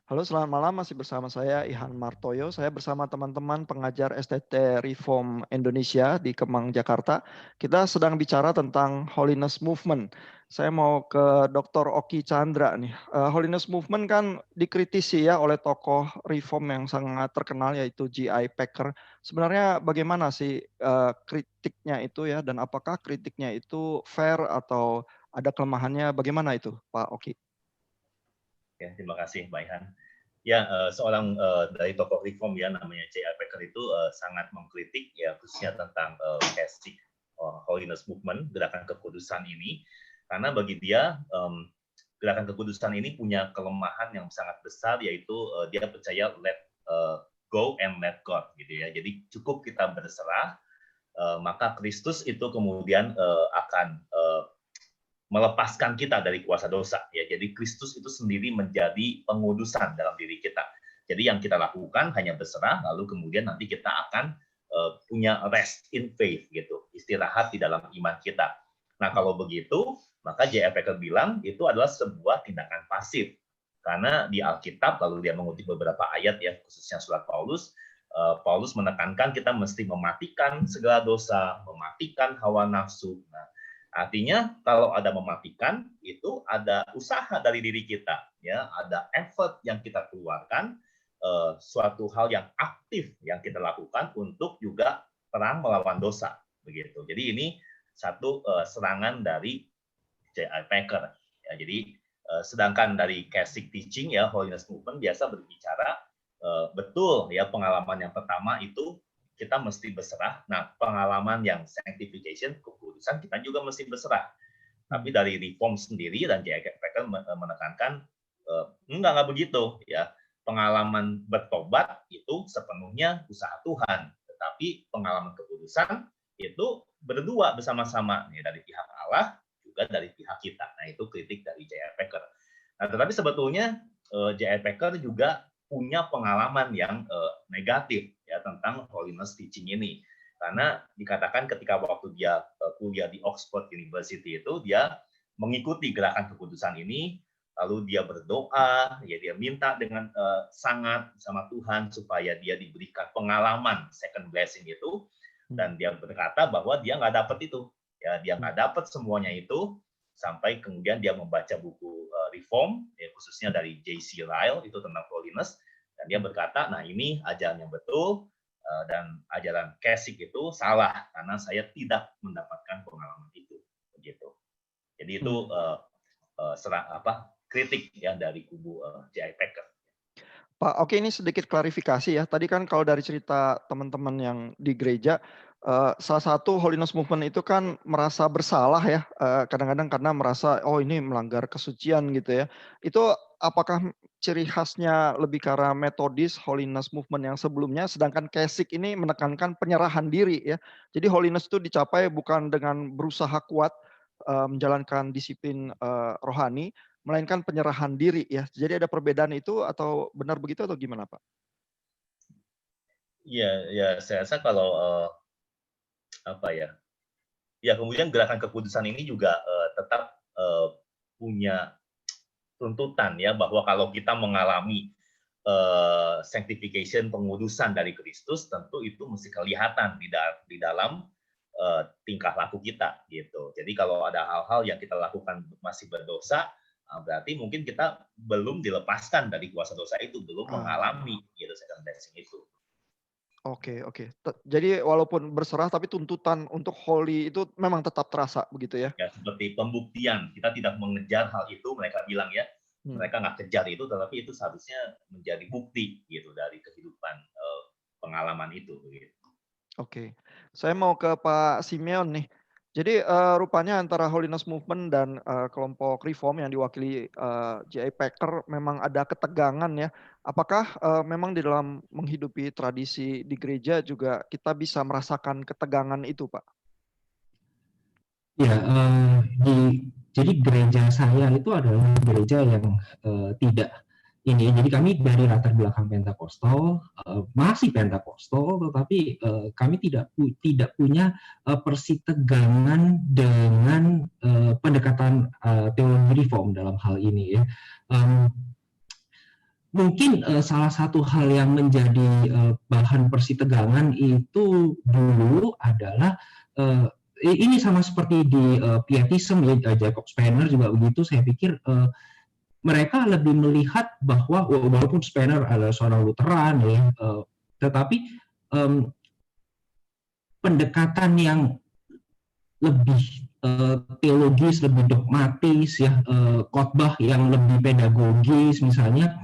Halo, selamat malam. Masih bersama saya Ihan Martoyo. Saya bersama teman-teman pengajar STT Reform Indonesia di Kemang, Jakarta. Kita sedang bicara tentang Holiness Movement. Saya mau ke Dr. Oki Chandra nih. Holiness Movement kan dikritisi ya oleh tokoh reform yang sangat terkenal yaitu J.I. Packer. Sebenarnya bagaimana sih kritiknya itu ya, dan apakah kritiknya itu fair atau ada kelemahannya? Bagaimana itu, Pak Oki? Ya, terima kasih, Mbak Ihan. Ya, seorang dari tokoh reform ya namanya J.I. Packer itu sangat mengkritik ya khususnya tentang Catholic Holiness Movement, gerakan kekudusan ini, karena bagi dia gerakan kekudusan ini punya kelemahan yang sangat besar, yaitu dia percaya let go and let God gitu ya. Jadi cukup kita berserah, maka Kristus itu kemudian akan melepaskan kita dari kuasa dosa ya. Jadi Kristus itu sendiri menjadi pengudusan dalam diri kita. Jadi yang kita lakukan hanya berserah, lalu kemudian nanti kita akan punya rest in faith gitu, istirahat di dalam iman kita. Nah kalau begitu, maka J.I. Packer bilang itu adalah sebuah tindakan pasif. Karena di Alkitab, lalu dia mengutip beberapa ayat ya, khususnya surat Paulus, Paulus menekankan kita mesti mematikan segala dosa, mematikan hawa nafsu. Nah, artinya kalau ada mematikan itu ada usaha dari diri kita, ya, ada effort yang kita keluarkan, suatu hal yang aktif yang kita lakukan untuk juga perang melawan dosa, begitu. Jadi ini satu serangan dari J.I. Packer. Ya, jadi sedangkan dari Catholic teaching ya Holiness Movement biasa berbicara betul ya pengalaman yang pertama itu kita mesti berserah. Nah, pengalaman yang sanctification, kekudusan, kita juga mesti berserah. Tapi dari reform sendiri dan J.I. Packer menekankan enggak begitu ya. Pengalaman bertobat itu sepenuhnya usaha Tuhan, tetapi pengalaman kekudusan itu berdua bersama-sama nih, dari pihak Allah juga dari pihak kita. Nah, itu kritik dari J.I. Packer. Nah, tetapi sebetulnya J.I. Packer juga punya pengalaman yang negatif ya tentang holiness teaching ini, karena dikatakan ketika waktu dia kuliah di Oxford University itu dia mengikuti gerakan kekudusan ini, lalu dia berdoa ya, dia minta dengan sangat sama Tuhan supaya dia diberikan pengalaman second blessing itu, dan dia berkata bahwa dia nggak dapat itu ya, dia nggak dapat semuanya itu sampai kemudian dia membaca buku Reform, ya, khususnya dari J.C. Ryle itu tentang holiness, dan dia berkata, nah ini ajaran yang betul, dan ajaran Catholic itu salah karena saya tidak mendapatkan pengalaman itu, begitu. Jadi itu kritik ya dari kubu J.I. Packer. Pak, oke, ini sedikit klarifikasi ya. Tadi kan kalau dari cerita teman-teman yang di gereja, salah satu Holiness Movement itu kan merasa bersalah ya, kadang-kadang karena merasa, oh ini melanggar kesucian gitu ya. Itu apakah ciri khasnya lebih ke arah metodis Holiness Movement yang sebelumnya, sedangkan Catholic ini menekankan penyerahan diri ya. Jadi Holiness itu dicapai bukan dengan berusaha kuat, menjalankan disiplin rohani, melainkan penyerahan diri ya. Jadi ada perbedaan itu atau benar begitu atau gimana, Pak? Iya, ya saya rasa kalau apa ya? Ya kemudian gerakan kekudusan ini juga tetap punya tuntutan ya, bahwa kalau kita mengalami sanctification, pengudusan dari Kristus, tentu itu mesti kelihatan di dalam tingkah laku kita gitu. Jadi kalau ada hal-hal yang kita lakukan masih berdosa, berarti mungkin kita belum dilepaskan dari kuasa dosa itu, belum mengalami gitu second blessing itu. Oke, oke. Jadi walaupun berserah tapi tuntutan untuk holy itu memang tetap terasa begitu ya? Ya seperti pembuktian, kita tidak mengejar hal itu, mereka bilang ya, mereka nggak kejar itu, tetapi itu seharusnya menjadi bukti gitu dari kehidupan pengalaman itu. Gitu. Oke, saya mau ke Pak Simeon nih. Jadi rupanya antara Holiness Movement dan kelompok Reform yang diwakili J.I. Packer memang ada ketegangan ya. Apakah memang di dalam menghidupi tradisi di gereja juga kita bisa merasakan ketegangan itu, Pak? Ya, jadi gereja saya itu adalah gereja yang tidak ini. Jadi kami dari latar belakang Pentakosta, masih Pentakosta, tetapi kami tidak punya persitegangan dengan pendekatan teologi reform dalam hal ini ya. mungkin salah satu hal yang menjadi bahan persitegangan itu dulu adalah ini sama seperti di Pietism ya, Jacob Spener juga begitu. Saya pikir mereka lebih melihat bahwa walaupun Spener adalah seorang Lutheran ya, tetapi pendekatan yang lebih teologis, lebih dogmatis ya, khotbah yang lebih pedagogis misalnya,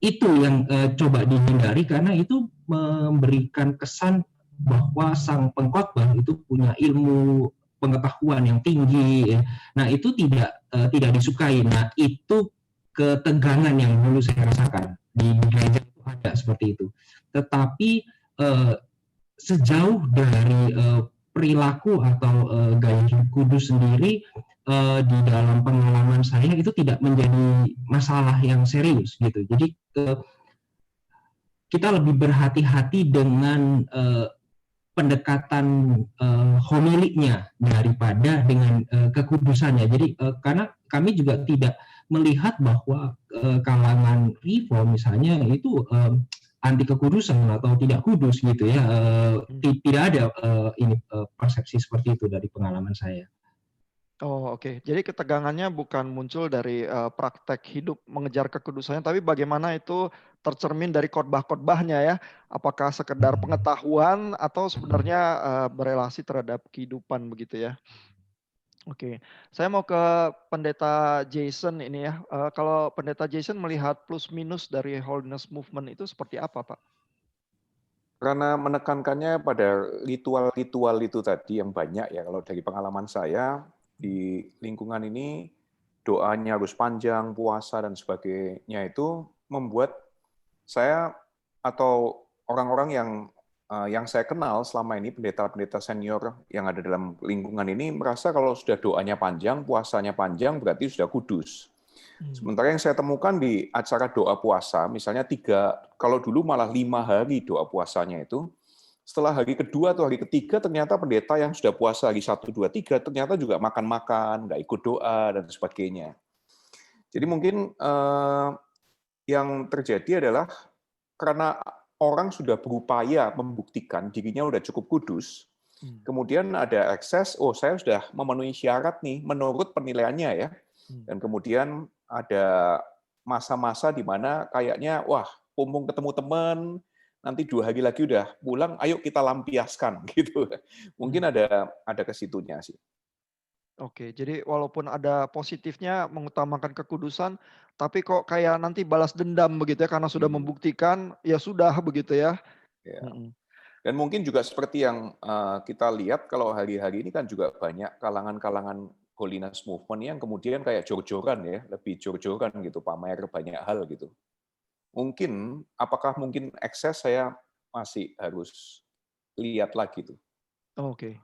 itu yang coba dihindari karena itu memberikan kesan bahwa sang pengkhotbah itu punya ilmu pengetahuan yang tinggi ya. Nah, itu tidak disukai. Nah, itu ketegangan yang dulu saya rasakan di gereja itu ada seperti itu. Tetapi sejauh dari perilaku atau gaya hidup kudus sendiri di dalam pengalaman saya itu tidak menjadi masalah yang serius gitu. Jadi kita lebih berhati-hati dengan pendekatan homiliknya daripada dengan kekudusannya. Jadi karena kami juga tidak melihat bahwa kalangan reform misalnya itu anti kekudusan atau tidak kudus gitu ya. Tidak ada persepsi seperti itu dari pengalaman saya. Oh, oke. Jadi ketegangannya bukan muncul dari praktek hidup mengejar kekudusannya, tapi bagaimana itu tercermin dari khotbah-khotbahnya ya. Apakah sekedar pengetahuan atau sebenarnya berelasi terhadap kehidupan begitu ya. Oke, saya mau ke Pendeta Jason ini ya. Kalau Pendeta Jason melihat plus minus dari Holiness Movement itu seperti apa, Pak? Karena menekankannya pada ritual-ritual itu tadi yang banyak ya, kalau dari pengalaman saya di lingkungan ini doanya harus panjang, puasa dan sebagainya itu membuat saya atau orang-orang yang saya kenal selama ini, pendeta-pendeta senior yang ada dalam lingkungan ini merasa kalau sudah doanya panjang, puasanya panjang berarti sudah kudus. Sementara yang saya temukan di acara doa puasa, misalnya kalau dulu malah 5 hari doa puasanya itu, setelah hari kedua atau hari ketiga, ternyata pendeta yang sudah puasa hari 1, 2, 3, ternyata juga makan-makan, nggak ikut doa, dan sebagainya. Jadi mungkin yang terjadi adalah karena orang sudah berupaya membuktikan dirinya sudah cukup kudus, kemudian ada ekses, saya sudah memenuhi syarat nih, menurut penilaiannya ya, dan kemudian ada masa-masa di mana kayaknya, wah, mumpung ketemu teman, nanti 2 hari lagi udah pulang, ayo kita lampiaskan gitu. Mungkin ada ke situnya sih. Oke, jadi walaupun ada positifnya mengutamakan kekudusan, tapi kok kayak nanti balas dendam begitu ya karena sudah membuktikan, ya sudah begitu ya. Ya. Dan mungkin juga seperti yang kita lihat kalau hari-hari ini kan juga banyak kalangan-kalangan Holiness Movement yang kemudian kayak jor-joran ya, lebih jor-joran gitu, pamer banyak hal gitu. Apakah mungkin ekses, saya masih harus lihat lagi tuh. Oke.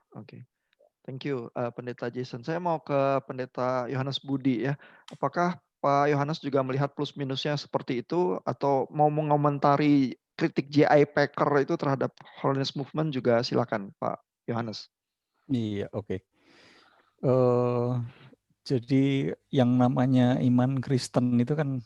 Thank you, Pendeta Jason. Saya mau ke Pendeta Yohanes Budi ya. Apakah Pak Yohanes juga melihat plus minusnya seperti itu atau mau mengomentari kritik J.I. Packer itu terhadap Holiness Movement juga silakan Pak Yohanes. Iya, oke. Jadi yang namanya iman Kristen itu kan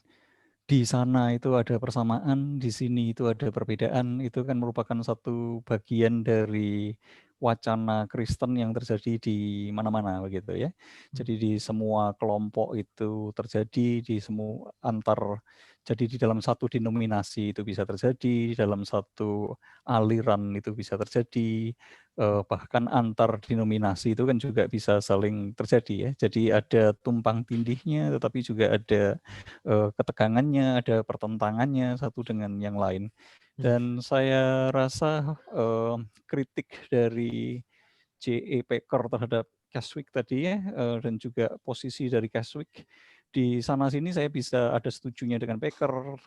di sana itu ada persamaan, di sini itu ada perbedaan, itu kan merupakan satu bagian dari wacana Kristen yang terjadi di mana-mana begitu ya. Jadi di semua kelompok itu terjadi, jadi di dalam satu denominasi itu bisa terjadi, di dalam satu aliran itu bisa terjadi, bahkan antar denominasi itu kan juga bisa saling terjadi ya. Jadi ada tumpang tindihnya, tetapi juga ada ketegangannya, ada pertentangannya satu dengan yang lain. Dan saya rasa kritik dari J.I. Packer terhadap Keswick tadi ya, dan juga posisi dari Keswick di sana-sini saya bisa ada setujunya dengan Packer,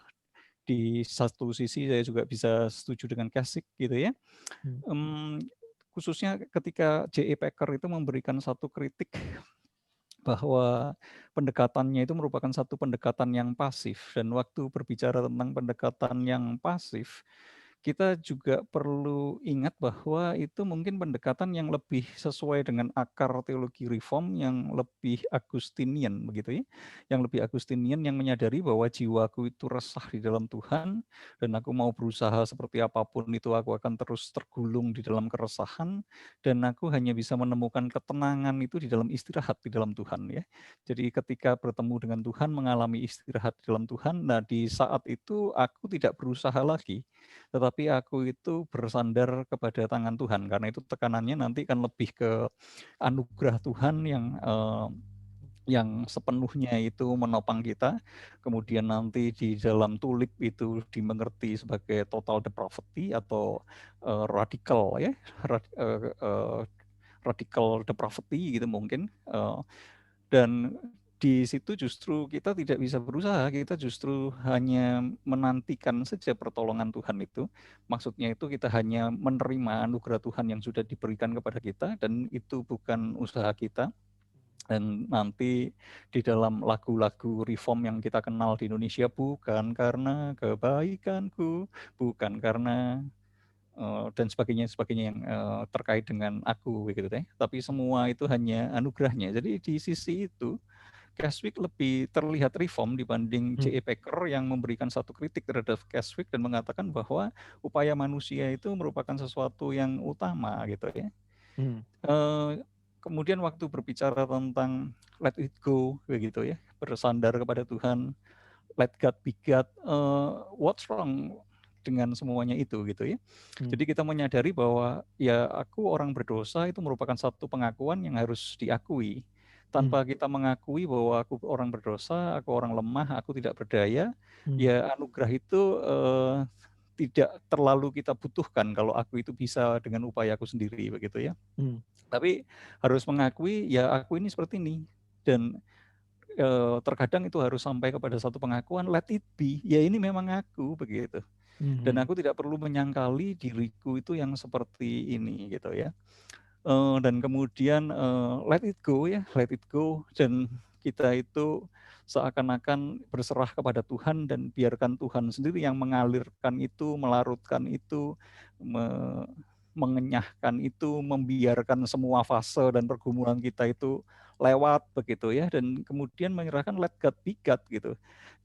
di satu sisi saya juga bisa setuju dengan Keswick gitu ya. Khususnya ketika J.I. Packer itu memberikan satu kritik bahwa pendekatannya itu merupakan satu pendekatan yang pasif, dan waktu berbicara tentang pendekatan yang pasif, kita juga perlu ingat bahwa itu mungkin pendekatan yang lebih sesuai dengan akar teologi reform yang lebih Agustinian begitu ya. Yang lebih Agustinian yang menyadari bahwa jiwaku itu resah di dalam Tuhan dan aku mau berusaha seperti apapun itu aku akan terus tergulung di dalam keresahan dan aku hanya bisa menemukan ketenangan itu di dalam istirahat di dalam Tuhan ya. Jadi ketika bertemu dengan Tuhan mengalami istirahat di dalam Tuhan, nah di saat itu aku tidak berusaha lagi tetapi aku itu bersandar kepada tangan Tuhan karena itu tekanannya nanti kan lebih ke anugerah Tuhan yang sepenuhnya itu menopang kita, kemudian nanti di dalam tulip itu dimengerti sebagai total depravity atau radikal ya, radical depravity gitu mungkin, dan di situ justru kita tidak bisa berusaha, kita justru hanya menantikan saja pertolongan Tuhan itu. Maksudnya itu kita hanya menerima anugerah Tuhan yang sudah diberikan kepada kita dan itu bukan usaha kita. Dan nanti di dalam lagu-lagu reform yang kita kenal di Indonesia, bukan karena kebaikanku, bukan karena dan sebagainya yang terkait dengan aku begitu deh. Tapi semua itu hanya anugerahnya. Jadi di sisi itu Keswick lebih terlihat reform dibanding C.E. Packer yang memberikan satu kritik terhadap Keswick dan mengatakan bahwa upaya manusia itu merupakan sesuatu yang utama gitu ya. Kemudian waktu berbicara tentang let it go begitu ya, bersandar kepada Tuhan, let God be God, what's wrong dengan semuanya itu gitu ya. Jadi kita menyadari bahwa ya aku orang berdosa itu merupakan satu pengakuan yang harus diakui. Tanpa kita mengakui bahwa aku orang berdosa, aku orang lemah, aku tidak berdaya, ya anugerah itu tidak terlalu kita butuhkan kalau aku itu bisa dengan upaya aku sendiri begitu ya. Tapi harus mengakui ya aku ini seperti ini dan terkadang itu harus sampai kepada satu pengakuan let it be, ya ini memang aku begitu. Dan aku tidak perlu menyangkali diriku itu yang seperti ini gitu ya. Dan kemudian let it go ya, let it go dan kita itu seakan-akan berserah kepada Tuhan dan biarkan Tuhan sendiri yang mengalirkan itu, melarutkan itu, mengenyahkan itu, membiarkan semua fase dan pergumulan kita itu lewat begitu ya, dan kemudian menyerahkan let God be God gitu.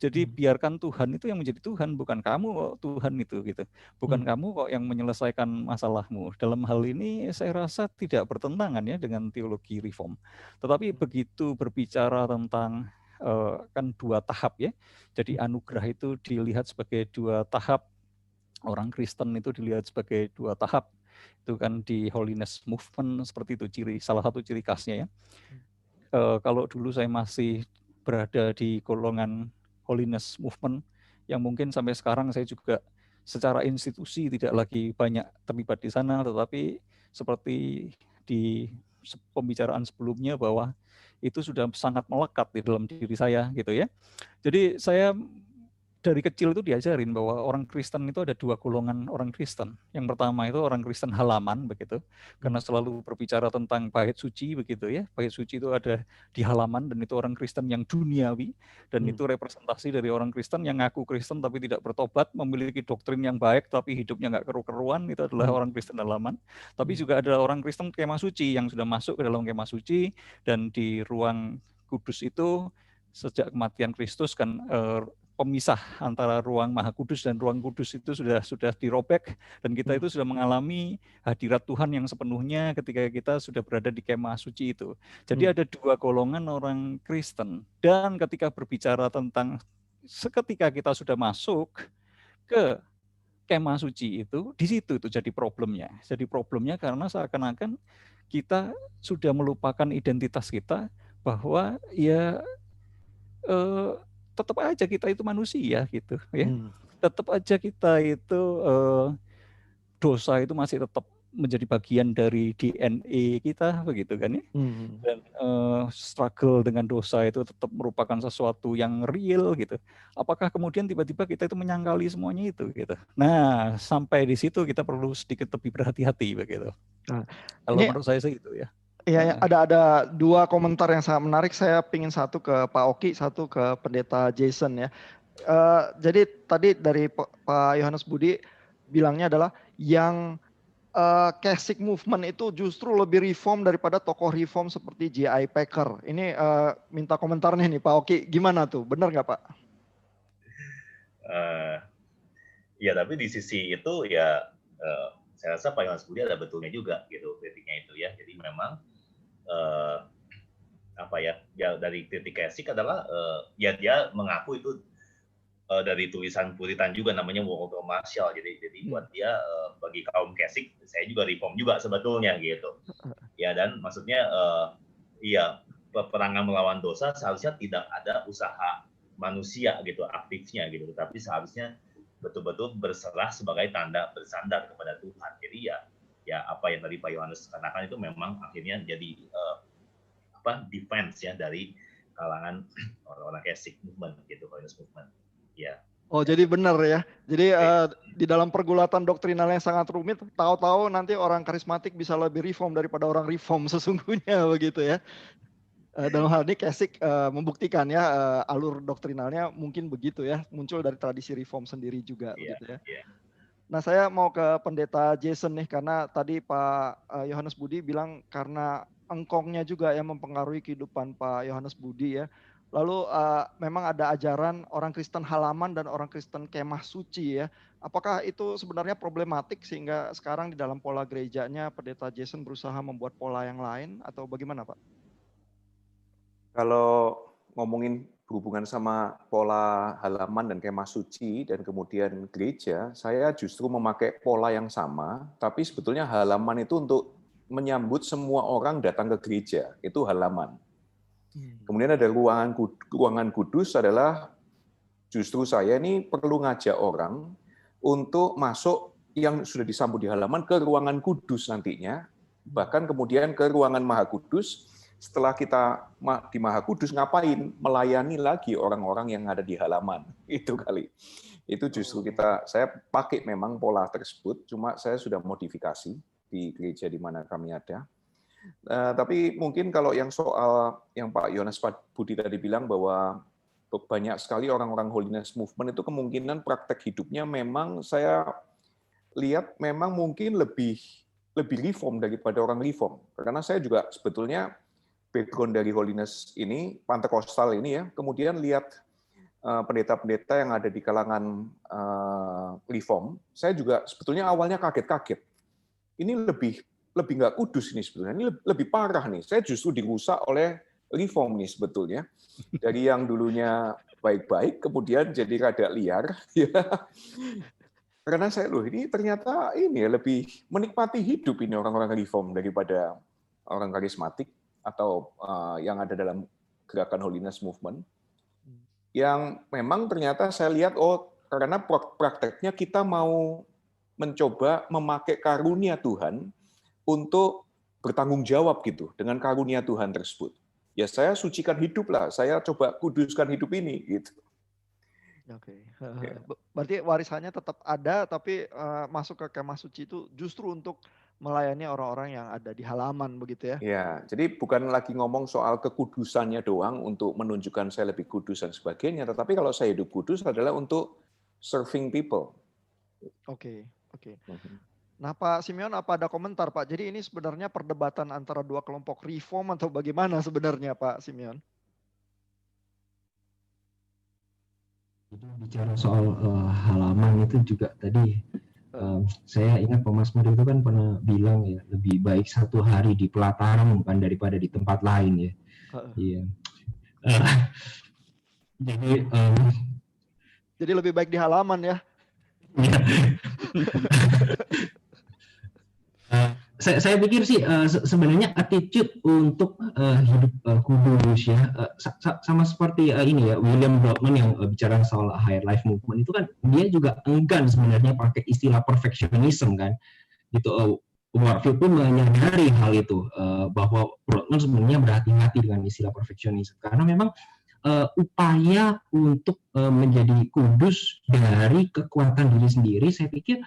Jadi biarkan Tuhan itu yang menjadi Tuhan, bukan kamu kok Tuhan itu gitu. Bukan kamu kok yang menyelesaikan masalahmu. Dalam hal ini saya rasa tidak bertentangan ya dengan teologi reform. Tetapi begitu berbicara tentang kan dua tahap ya. Jadi anugerah itu dilihat sebagai dua tahap. Orang Kristen itu dilihat sebagai dua tahap. Itu kan di holiness movement seperti itu salah satu ciri khasnya ya. Kalau dulu saya masih berada di golongan holiness movement yang mungkin sampai sekarang saya juga secara institusi tidak lagi banyak terlibat di sana, tetapi seperti di pembicaraan sebelumnya bahwa itu sudah sangat melekat di dalam diri saya gitu ya. Jadi saya dari kecil itu diajarin bahwa orang Kristen itu ada dua golongan orang Kristen. Yang pertama itu orang Kristen halaman begitu, karena selalu berbicara tentang bait suci begitu ya. Bait suci itu ada di halaman dan itu orang Kristen yang duniawi dan itu representasi dari orang Kristen yang ngaku Kristen tapi tidak bertobat, memiliki doktrin yang baik tapi hidupnya nggak keru-keruan, itu adalah orang Kristen halaman. Tapi juga ada orang Kristen kemah suci yang sudah masuk ke dalam kemah suci dan di ruang kudus itu sejak kematian Kristus kan pemisah antara ruang Maha Kudus dan ruang kudus itu sudah dirobek dan kita itu sudah mengalami hadirat Tuhan yang sepenuhnya ketika kita sudah berada di kemah suci itu. Jadi ada dua golongan orang Kristen dan ketika berbicara tentang seketika kita sudah masuk ke kemah suci itu, di situ itu jadi problemnya. Jadi problemnya karena seakan-akan kita sudah melupakan identitas kita bahwa ya tetap aja kita itu manusia gitu ya. Tetap aja kita itu dosa itu masih tetap menjadi bagian dari DNA kita begitu kan ya. Dan struggle dengan dosa itu tetap merupakan sesuatu yang real gitu. Apakah kemudian tiba-tiba kita itu menyangkali semuanya itu gitu. Nah, sampai di situ kita perlu sedikit lebih berhati-hati begitu. Nah, kalau menurut saya sih itu ya. Iya, ada dua komentar yang sangat menarik. Saya pingin satu ke Pak Oki, satu ke Pendeta Jason ya. Jadi tadi dari Pak Yohanes Budi bilangnya adalah yang Kesik movement itu justru lebih reform daripada tokoh reform seperti J.I. Packer. Ini minta komentarnya nih Pak Oki, gimana tuh? Benar nggak Pak? Ya tapi di sisi itu ya saya rasa Pak Yohanes Budi ada betulnya juga gitu kritiknya itu ya. Jadi memang dari kritik Kesik adalah ya dia mengaku itu dari tulisan Puritan juga namanya Walter Marshall. Jadi buat dia bagi kaum Kesik saya juga reform juga sebetulnya gitu. Ya dan maksudnya peperangan melawan dosa seharusnya tidak ada usaha manusia gitu aktifnya gitu, tapi seharusnya betul-betul berserah sebagai tanda bersandar kepada Tuhan. Jadi ya apa yang tadi Pak Yohanes katakan itu memang akhirnya jadi defense ya dari kalangan orang-orang Kesik movement gitu, Holiness movement. Ya. Oh jadi benar ya. Jadi di dalam pergulatan doktrinal yang sangat rumit, tahu-tahu nanti orang karismatik bisa lebih reform daripada orang reform sesungguhnya begitu ya. Dalam hal ini Kesik membuktikan ya alur doktrinalnya mungkin begitu ya, muncul dari tradisi reform sendiri juga begitu ya. Nah saya mau ke Pendeta Jason nih, karena tadi Pak Yohanes Budi bilang karena engkongnya juga yang mempengaruhi kehidupan Pak Yohanes Budi ya. Lalu memang ada ajaran orang Kristen halaman dan orang Kristen kemah suci ya. Apakah itu sebenarnya problematik sehingga sekarang di dalam pola gerejanya Pendeta Jason berusaha membuat pola yang lain atau bagaimana Pak? Kalau ngomongin berhubungan sama pola halaman dan kemah suci dan kemudian gereja, saya justru memakai pola yang sama, tapi sebetulnya halaman itu untuk menyambut semua orang datang ke gereja, itu halaman. Kemudian ada ruangan kudus adalah justru saya ini perlu ngajak orang untuk masuk yang sudah disambut di halaman ke ruangan kudus nantinya, bahkan kemudian ke ruangan maha kudus. Setelah kita di Maha Kudus ngapain? Melayani lagi orang-orang yang ada di halaman. Itu kali. Itu justru saya pakai memang pola tersebut, cuma saya sudah modifikasi di gereja di mana kami ada. Tapi mungkin kalau yang soal yang Pak Yohanes Budi tadi bilang bahwa banyak sekali orang-orang holiness movement itu kemungkinan praktek hidupnya memang saya lihat memang mungkin lebih reform daripada orang reform. Karena saya juga sebetulnya background dari holiness ini, Pentekostal ini ya, kemudian lihat pendeta-pendeta yang ada di kalangan reform, saya juga sebetulnya awalnya kaget-kaget. Ini lebih nggak kudus ini sebetulnya, ini lebih parah nih. Saya justru dirusak oleh reform nih sebetulnya. Dari yang dulunya baik-baik, kemudian jadi rada liar. Karena saya ini ternyata ini ya, lebih menikmati hidup ini orang-orang reform daripada orang karismatik atau yang ada dalam gerakan holiness movement, yang memang ternyata saya lihat karena prakteknya kita mau mencoba memakai karunia Tuhan untuk bertanggung jawab gitu dengan karunia Tuhan tersebut. Ya saya sucikan hidup lah, saya coba kuduskan hidup ini gitu. Oke. Berarti warisannya tetap ada, tapi masuk ke kemah suci itu justru untuk melayani orang-orang yang ada di halaman begitu ya? Ya, jadi bukan lagi ngomong soal kekudusannya doang untuk menunjukkan saya lebih kudus dan sebagainya, tetapi kalau saya hidup kudus adalah untuk serving people. Oke. Nah Pak Simeon, apa ada komentar Pak? Jadi ini sebenarnya perdebatan antara dua kelompok reform atau bagaimana sebenarnya Pak Simeon? Bicara soal halaman itu juga tadi saya ingat Pemasmur itu kan pernah bilang ya, lebih baik satu hari di pelataran bukan daripada di tempat lain ya. Iya. Jadi lebih baik di halaman ya. Saya pikir sih sebenarnya attitude untuk hidup kudus ya, sama seperti ini ya, William Blotman yang bicara soal higher life movement itu kan dia juga enggan sebenarnya pakai istilah perfectionism kan, gitu. Warfield pun menyadari hal itu, bahwa Blotman sebenarnya berhati-hati dengan istilah perfectionism karena memang upaya untuk menjadi kudus dari kekuatan diri sendiri, saya pikir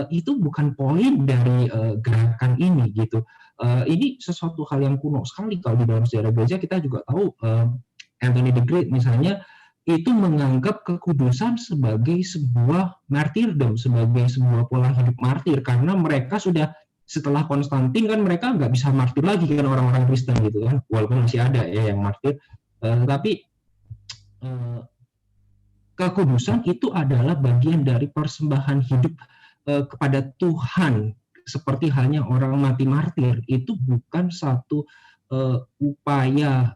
itu bukan poin dari gerakan ini gitu. Ini sesuatu hal yang kuno sekali kalau di dalam sejarah gereja. Kita juga tahu Anthony the Great misalnya itu menganggap kekudusan sebagai sebuah martyrdom, sebagai sebuah pola hidup martir, karena mereka sudah setelah Konstantin kan mereka nggak bisa martir lagi kan orang-orang Kristen gitu kan, walaupun masih ada ya yang martir, tapi kekudusan itu adalah bagian dari persembahan hidup kepada Tuhan, seperti halnya orang mati martir. Itu bukan satu upaya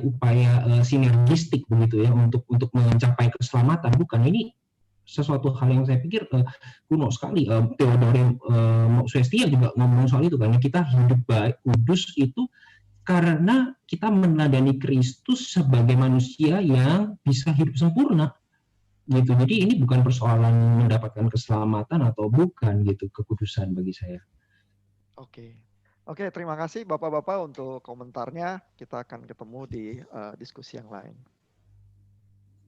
upaya sinergistik begitu ya untuk mencapai keselamatan, bukan. Ini sesuatu hal yang saya pikir kuno sekali. Theodore Mokswestia juga ngomong soal itu kan, kita hidup baik kudus itu karena kita meneladani Kristus sebagai manusia yang bisa hidup sempurna gitu. Jadi ini bukan persoalan mendapatkan keselamatan atau bukan gitu, kekudusan bagi saya. Oke, terima kasih Bapak-bapak untuk komentarnya. Kita akan ketemu di diskusi yang lain.